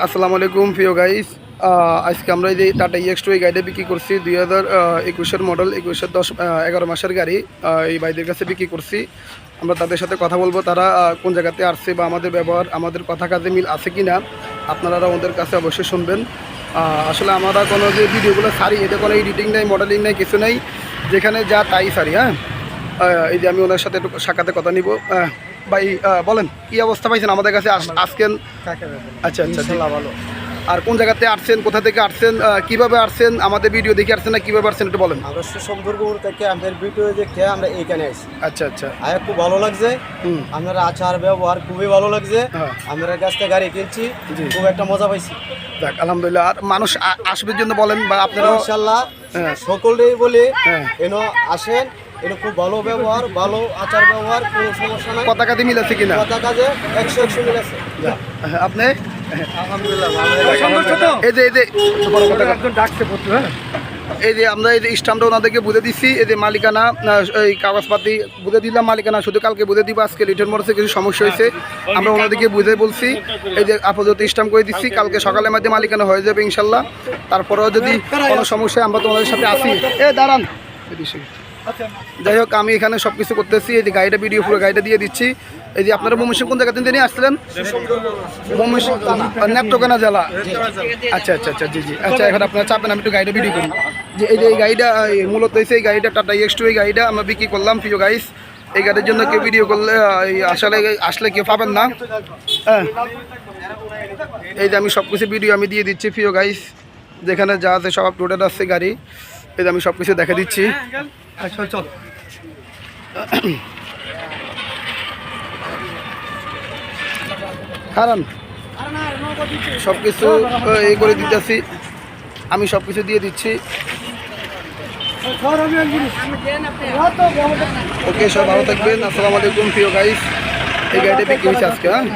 আসসালামু আলাইকুম প্রিয় গাইস। আজকে আমরা এই যে টাটা EX2 এই গাড়িটা বিক্রি করছি 2021-এর মডেল, 11 মাসের গাড়ি। এই ভাইদের কাছে বিক্রি করছি। আমরা তাদের সাথে কথা বলবো, তারা কোন জায়গাতে আসছে বা আমাদের ব্যবহার, আমাদের কথা কাজে মিল আছে কি না, আপনারা ওদের কাছে অবশ্যই শুনবেন। আসলে আমরা কোনো যে ভিডিওগুলো ছাড়ি, এটা কোনো এডিটিং নেই, মডেলিং নেই, কিছু নেই, যেখানে যা তাই ছাড়ি। হ্যাঁ, এই যে আমি ওনার সাথে একটু সাক্ষাতে কথা নিব। ভাই বলেন, কি অবস্থা পাইছেন আমাদের কাছে আসছেন? আচ্ছা আচ্ছা, ভালো। আর কোন জায়গাতে আসছেন, কোথা থেকে আসছেন, কিভাবে আসছেন, আমাদের ভিডিও দেখে আসছেন না কিভাবে আসছেন একটু বলেন। আমরা সম্পর্কপুর থেকে আমাদের ভিডিও দেখে আমরা এইখানে আসছি। আচ্ছা আচ্ছা, খুব ভালো লাগছে, আপনার আচার ব্যবহার খুবই ভালো লাগছে। হ্যাঁ, আমরা কাছ থেকে গাড়ি কিনছি, খুব একটা মজা পাইছি। দেখ আলহামদুলিল্লাহ। আর মানুষ আসবে জন্য বলেন বা আপনারা ইনশাআল্লাহ সকলেই বলে এনো আসেন, এটা খুব ভালো ব্যবহার, ভালো আচার ব্যবহার, কোনো সমস্যা নাই। কথা কাজে মিল আছে কিনা? কথা কাজে 100 মিল আছে। আপনি আলহামদুলিল্লাহ এই যে এই যে আমরা এই যে স্ট্যাম্পটা ওনাদেরকে বুঝে দিচ্ছি, এই যে মালিকানা, এই কাগজপাতি বুঝে দিলাম, মালিকানা শুধু কালকে বুঝে দিব। আজকে রিটার্ন মোড়ে কিছু সমস্যা হয়েছে, আমরা ওনাদেরকে বুঝে বলছি। এই যে আপাতত স্ট্যাম্প করে দিচ্ছি, কালকে সকালের মধ্যে মালিকানা হয়ে যাবে ইনশাল্লাহ। তারপরেও যদি কোনো সমস্যা, আমরা তোমাদের সাথে আসি। দাঁড়ান। যাই হোক, আমি এখানে সব কিছু করতেছি। এই যে গাড়িটা ভিডিও পুরো গাড়িটা দিয়ে দিচ্ছি। এই যে আপনারা ময়মনসিংহ কোন জায়গা থেকে নিয়ে আসছিলেন? ময়মনসিংহ, নেত্রকোনা জেলা। আচ্ছা আচ্ছা আচ্ছা, জি জি। আচ্ছা, এখন আপনারা চাপেন, আমি একটু গাড়িটা ভিডিও করি। যে এই যে এই গাড়িটা মূলত হয়েছে, এই গাড়িটা টাটা EX2 এই গাড়িটা আমরা বিক্রি করলাম প্রিয় গাইস। এই গাড়ির জন্য কেউ ভিডিও করলে আসলে কেউ পাবেন না। হ্যাঁ, এই যে আমি সব কিছু ভিডিও আমি দিয়ে দিচ্ছি প্রিয় গাইস, যেখানে যা আছে সব আপলোডেড আসছে গাড়ি। এই যে আমি সব কিছু দেখা দিচ্ছি। কারণ সব কিছু এই করে দিতেছি, আমি সব কিছু দিয়ে দিচ্ছি। ওকে, সব ভালো থাকবেন। আসসালামু আলাইকুম প্রিয় গাইস। এই গাড়িটা বিক্রি হয়েছে আজকে। হ্যাঁ।